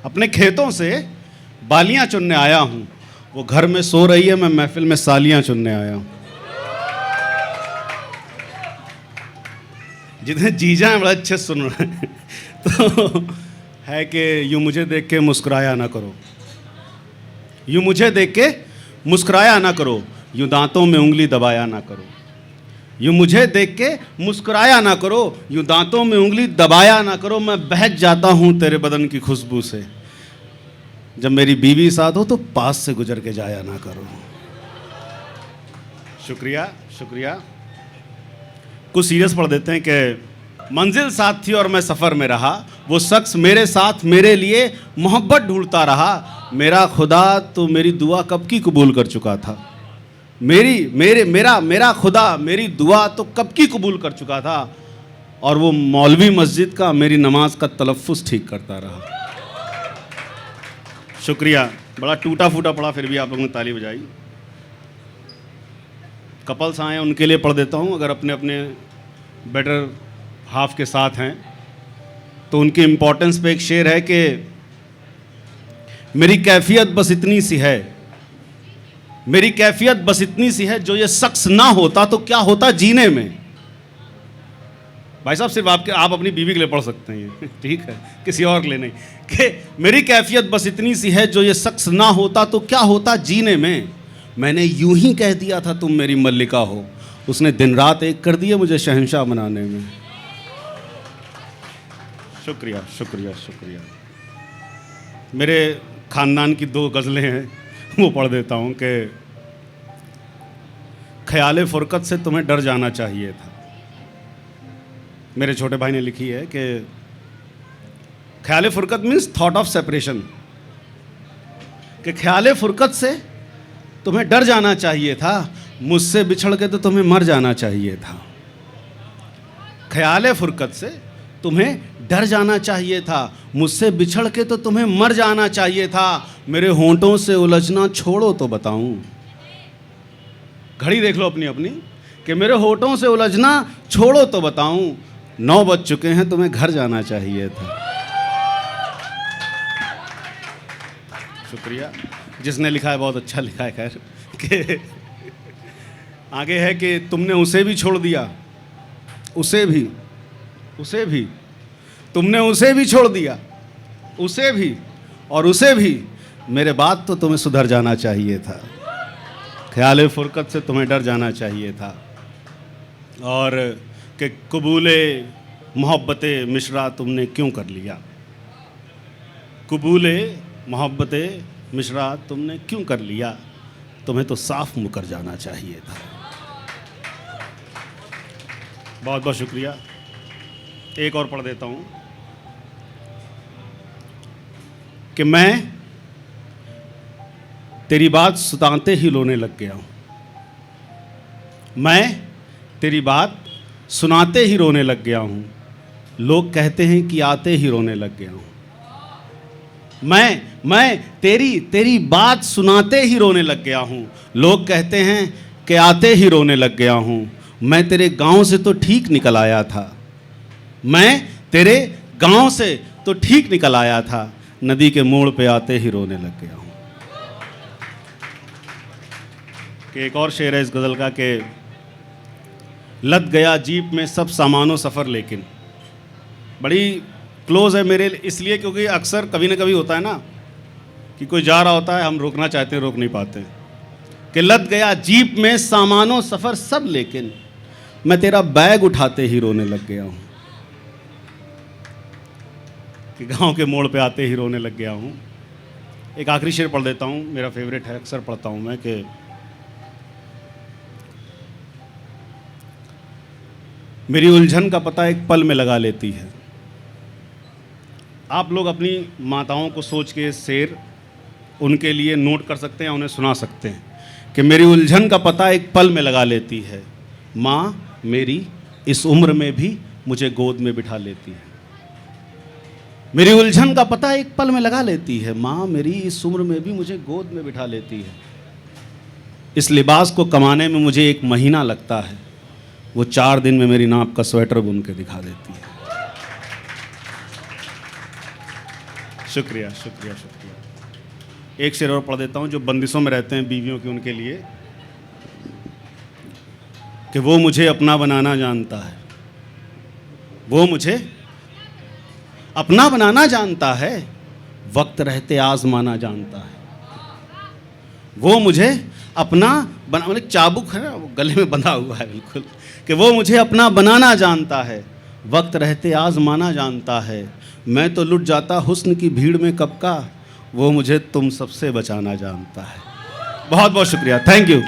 अपने खेतों से बालियां चुनने आया हूँ, वो घर में सो रही है, मैं महफिल में सालियां चुनने आया हूँ। जितने जीजा हैं बड़ा अच्छे सुन रहे हैं। तो है कि यूँ मुझे देख के मुस्कुराया ना करो, यूँ मुझे देख के मुस्कुराया ना करो, यूँ दांतों में उंगली दबाया ना करो, यूँ मुझे देख के मुस्कुराया ना करो, यूँ दांतों में उंगली दबाया ना करो। मैं बहक जाता हूँ तेरे बदन की खुशबू से, जब मेरी बीवी साथ हो तो पास से गुजर के जाया ना करो। शुक्रिया शुक्रिया। कुछ सीरियस पढ़ देते हैं कि मंजिल साथ थी और मैं सफ़र में रहा, वो शख्स मेरे साथ मेरे लिए मोहब्बत ढूंढता रहा। मेरा खुदा तो मेरी दुआ कब की कबूल कर चुका था, मेरा खुदा मेरी दुआ तो कब की कबूल कर चुका था, और वो मौलवी मस्जिद का मेरी नमाज का तलफ़ुज़ ठीक करता रहा। शुक्रिया। बड़ा टूटा फूटा पड़ा, फिर भी आप लोगों ने ताली बजाई। कपल्स आए उनके लिए पढ़ देता हूँ, अगर अपने अपने बेटर हाफ के साथ हैं तो उनकी इम्पोर्टेंस पे एक शेर है कि मेरी कैफियत बस इतनी सी है, मेरी कैफियत बस इतनी सी है, जो ये शख्स ना होता तो क्या होता जीने में। भाई साहब सिर्फ आप अपनी बीवी के लिए पढ़ सकते हैं ये, ठीक है, किसी और के लिए नहीं। कि मेरी कैफियत बस इतनी सी है, जो ये शख्स ना होता तो क्या होता जीने में। मैंने यूं ही कह दिया था तुम मेरी मल्लिका हो, उसने दिन रात एक कर दिया मुझे शहंशाह बनाने में। शुक्रिया शुक्रिया शुक्रिया। मेरे ख़ानदान की 2 गज़लें हैं, वो पढ़ देता हूँ कि ख्याल फ़ुरक़त से तुम्हें डर जाना चाहिए था। मेरे छोटे भाई ने लिखी है कि ख्याल फ़ुरक़त मीन्स थॉट ऑफ सेपरेशन, कि ख्याल फ़ुरक़त से तुम्हें डर जाना चाहिए था, मुझसे बिछड़ के तो तुम्हें मर जाना चाहिए था। ख्याल फ़ुरक़त से तुम्हें डर जाना चाहिए था, मुझसे बिछड़ के तो तुम्हें मर जाना चाहिए था। मेरे होंठों से उलझना छोड़ो तो बताऊं, घड़ी देख लो अपनी अपनी, कि मेरे होंठों से उलझना छोड़ो तो बताऊं, 9 बज चुके हैं तुम्हें घर जाना चाहिए था। शुक्रिया। जिसने लिखा है बहुत अच्छा लिखा है। खैर कि आगे है कि तुमने उसे भी छोड़ दिया, उसे भी तुमने उसे भी छोड़ दिया, उसे भी और उसे भी, मेरे बाद तो तुम्हें सुधर जाना चाहिए था। ख्याल फ़ुरक़त से तुम्हें डर जाना चाहिए था। और कि कबूले मोहब्बते मिश्रा तुमने क्यों कर लिया, कबूले मोहब्बते मिश्रा तुमने क्यों कर लिया, तुम्हें तो साफ मुकर जाना चाहिए था। बहुत बहुत शुक्रिया। एक और पढ़ देता हूँ कि मैं तेरी बात सुनाते ही रोने लग गया हूँ, मैं तेरी बात सुनाते ही रोने लग गया हूँ, लोग कहते हैं कि आते ही रोने लग गया हूँ। मैं तेरी बात सुनाते ही रोने लग गया हूँ, लोग कहते हैं कि आते ही रोने लग गया हूँ। मैं तेरे गांव से तो ठीक निकल आया था, मैं तेरे गांव से तो ठीक निकल आया था, नदी के मोड़ पे आते ही रोने लग गया हूँ। कि एक और शेर है इस गज़ल का कि लद गया जीप में सब सामानों सफ़र, लेकिन बड़ी क्लोज़ है मेरे इसलिए क्योंकि अक्सर कभी ना कभी होता है ना कि कोई जा रहा होता है, हम रोकना चाहते हैं, रोक नहीं पाते। कि लद गया जीप में सामानों सफ़र सब, लेकिन मैं तेरा बैग उठाते ही रोने लग गया हूँ। कि गांव के मोड़ पे आते ही रोने लग गया हूँ। एक आखिरी शेर पढ़ देता हूँ, मेरा फेवरेट है, अक्सर पढ़ता हूँ मैं कि मेरी उलझन का पता एक पल में लगा लेती है। आप लोग अपनी माताओं को सोच के शेर उनके लिए नोट कर सकते हैं, उन्हें सुना सकते हैं कि मेरी उलझन का पता एक पल में लगा लेती है, माँ मेरी इस उम्र में भी मुझे गोद में बिठा लेती है। मेरी उलझन का पता एक पल में लगा लेती है, माँ मेरी इस उम्र में भी मुझे गोद में बिठा लेती है। इस लिबास को कमाने में मुझे 1 महीना लगता है, वो 4 दिन में मेरी नाप का स्वेटर बुन के दिखा देती है। शुक्रिया शुक्रिया शुक्रिया। एक शेर और पढ़ देता हूँ जो बंदिशों में रहते हैं बीवियों की, उनके लिए, कि वो मुझे अपना बनाना जानता है, वो मुझे अपना बनाना जानता है, वक्त रहते आजमाना जानता है। वो मुझे अपना बना, मतलब चाबुक है ना, वो गले में बंधा हुआ है बिल्कुल, कि वो मुझे अपना बनाना जानता है, वक्त रहते आजमाना जानता है। मैं तो लुट जाता हुस्न की भीड़ में कब का, वो मुझे तुम सबसे बचाना जानता है। बहुत बहुत शुक्रिया, थैंक यू।